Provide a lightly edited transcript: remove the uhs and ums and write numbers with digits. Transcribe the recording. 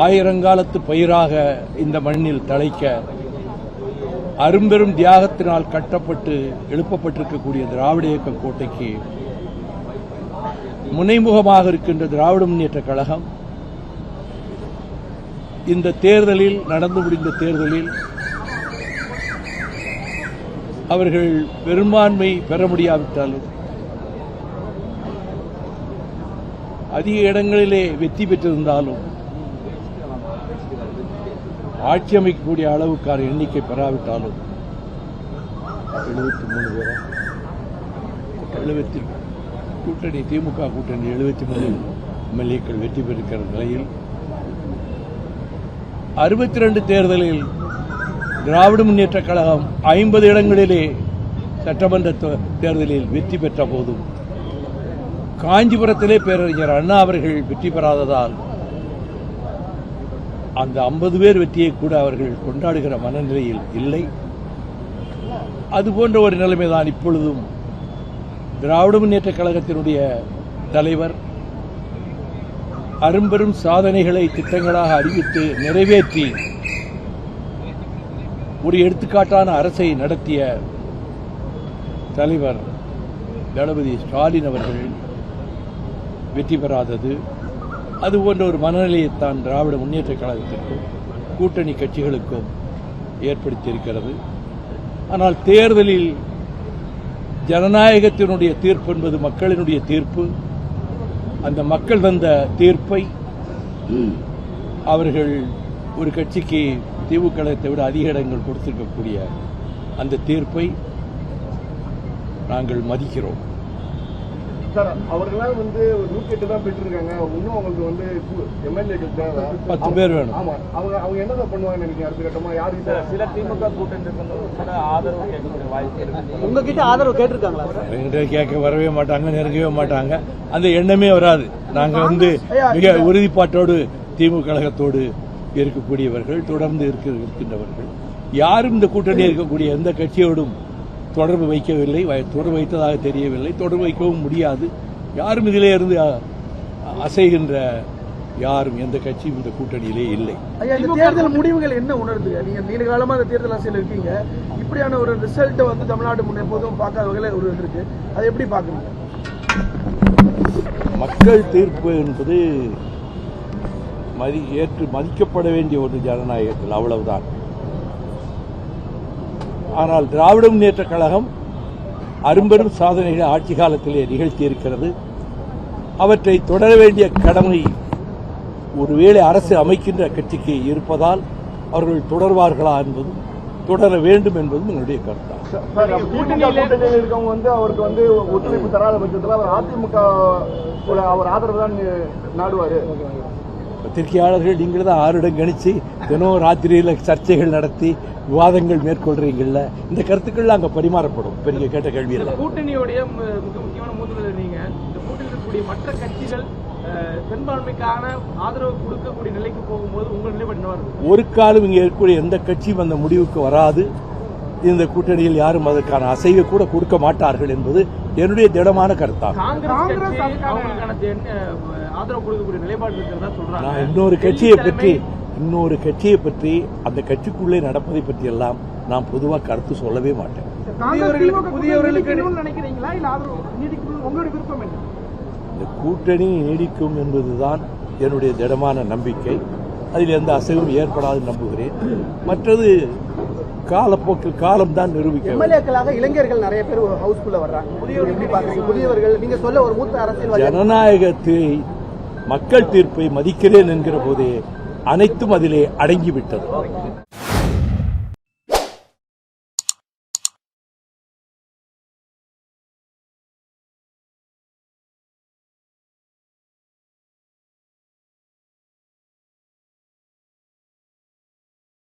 ஆயிரங்காலத்து பயிராக இந்த மண்ணில் தழைக்க அரும்பெரும் தியாகத்தினால் கட்டப்பட்டு எழுப்பப்பட்டிருக்கக்கூடிய திராவிட இயக்க கோட்டைக்கு முனைமுகமாக இருக்கின்ற திராவிட முன்னேற்றக் கழகம் இந்த தேர்தலில் நடந்து முடிந்த தேர்தலில் அவர்கள் பெரும்பான்மை பெற முடியாவிட்டாலும் அதிக இடங்களிலே வெற்றி பெற்றிருந்தாலும் ஆட்சி அமைக்கக்கூடிய அளவுக்கான எண்ணிக்கை பெறாவிட்டாலும் 73 பேரா 70 கூட்டணி திமுக கூட்டணி 73 எம்எல்ஏக்கள் வெற்றி பெறுகிற நிலையில் 62 தேர்தலில் திராவிட முன்னேற்றக் கழகம் 50 இடங்களிலே சட்டமன்ற தேர்தலில் வெற்றி பெற்ற போதும் காஞ்சிபுரத்திலே பேரறிஞர் அண்ணா அவர்கள் வெற்றி பெறாததால் அந்த 50 பேர் வெற்றியை கூட அவர்கள் கொண்டாடுகிற மனநிலையில் இல்லை. அதுபோன்ற ஒரு நிலைமைதான் இப்பொழுதும் திராவிட முன்னேற்றக் கழகத்தினுடைய தலைவர் அரும்பெரும் சாதனைகளை திட்டங்களாக அறிவித்து நிறைவேற்றி ஒரு எடுத்துக்காட்டான அரசை நடத்திய தலைவர் தளபதி ஸ்டாலின் அவர்கள் வெற்றி பெறாதது அதுபோன்ற ஒரு மனநிலையைத்தான் திராவிட முன்னேற்றக் கழகத்திற்கும் கூட்டணி கட்சிகளுக்கும் ஏற்படுத்தியிருக்கிறது. ஆனால் தேர்தலில் ஜனநாயகத்தினுடைய தீர்ப்பு என்பது மக்களினுடைய தீர்ப்பு. அந்த மக்கள் தந்த தீர்ப்பை அவர்கள் ஒரு கட்சிக்கு திமுக கழகத்தை விட அதிக இடங்கள் கொடுத்திருக்கக்கூடிய அந்த தீர்ப்பை நாங்கள் மதிக்கிறோம். சார், அவர்களால் 108 தான் பெற்றிருக்காங்க. இன்னும் அவங்களுக்கு எம்எல்ஏக்கள் தேவை 10 பேர் வேணும். ஆமா, அவங்க என்ன பண்ணுவாங்க நினைக்கிறீங்க? அடுத்த கட்டமா யாரு சில திமுக கூட்டணி ஆதரவு கேட்கக்கூடிய வாய்ப்பு உங்ககிட்ட ஆதரவு கேட்டிருக்காங்களா? எங்கிட்ட கேட்க வரவே மாட்டாங்க, நெருங்கவே மாட்டாங்க. அந்த எண்ணமே வராது. நாங்க மிக உறுதிப்பாட்டோடு திமுக கழகத்தோடு இருக்கக்கூடியவர்கள், தொடர்ந்து இருக்கின்றவர்கள். யாரும் இந்த கூட்டணியில் இருக்கக்கூடிய எந்த கட்சியோடும் தொடர்பு வைக்கவில்லை, தொடர்பு வைத்ததாக தெரியவில்லை, தொடர்பு வைக்கவும் முடியாது. யாரும் இதிலே இருந்து அசைகின்ற யாரும் எந்த கட்சியும் இந்த கூட்டணியிலே இல்லை. தேர்தல் முடிவுகள் என்ன உணர்ந்து? நீங்க நீண்ட காலமா அந்த தேர்தல் அரசியல் இருக்கீங்க, இப்படியான ஒரு ரிசல்ட் தமிழ்நாடு எப்போதும் பார்க்காத வகையில் ஒரு இருக்கு, அதை எப்படி பாக்குறீங்க? மக்கள் தீர்ப்பு என்பது ஏற்று மதிக்கப்பட வேண்டிய ஒரு ஜனநாயகத்தில், அவ்வளவுதான். ஆனால் திராவிட முன்னேற்றக் கழகம் அரும்பெரும் சாதனைகளை ஆட்சி காலத்திலே நிகழ்த்தியிருக்கிறது. அவற்றை தொடர வேண்டிய கடமை ஒருவேளை அரசு அமைக்கின்ற கட்சிக்கு இருப்பதால் அவர்கள் தொடர்வார்களா என்பதும் தொடர வேண்டும் என்பதும் என்னுடைய கருத்தாகும். கூட்டணியில் இருக்கவங்க அவருக்கு ஒத்துழைப்பு தராத பட்சத்தில் அவர் அதிமுக அவர் ஆதரவு தான் நாடுவாரு. பத்திரிகையாளர்கள் நீங்கள் தான் 6 இடம் கணிச்சு தினம் ராத்திரியில் சர்ச்சைகள் நடத்தி விவாதங்கள் மேற்கொள்றீங்கல்ல, இந்த கருத்துக்கள் அங்கே பரிமாறப்படும். பெரிய கேட்ட கேள்வி இல்லை. கூட்டணியுடைய முக்கியமான மூதுகள் நீங்க இந்த கூட்டணியில் இருக்கக்கூடிய மற்ற கட்சிகள் பெரும்பான்மைக்கான ஆதரவு கொடுக்கக்கூடிய நிலைக்கு போகும்போது உங்கள் நிலைப்பாடு ஒரு காலம் இங்கே இருக்கக்கூடிய எந்த கட்சியும் அந்த முடிவுக்கு வராது. இந்த கூட்டணியில் யாரும் அதற்கான அசைவை கூட கொடுக்க மாட்டார்கள் என்பது என்னுடைய திடமான கருத்தாகும். நான் இன்னொரு கட்சியை பற்றி அந்த கட்சிக்குள்ளே நடப்பதை பற்றி எல்லாம் நான் பொதுவாக கருத்து சொல்லவே மாட்டேன். இந்த கூட்டணி நீடிக்கும் என்பதுதான் என்னுடைய திடமான நம்பிக்கை. அதில் எந்த அசைவும் ஏற்படாது நம்புகிறேன். மற்றது காலப்போக்கில் காலம் தான் நிரூபிக்கும். எம்எல்ஏக்களாக இளைஞர்கள் நிறைய பேர் ஹவுஸ்குள்ள வர்றாங்க. புதியவர்கள் நீங்க சொல்ல ஒரு மூத்த அரசியல் ஜனநாயகத்தை மக்கள் தீர்ப்பை மதிக்கிறேன் என்கிற போதே அனைத்தும் அதிலே அடங்கிவிட்டது.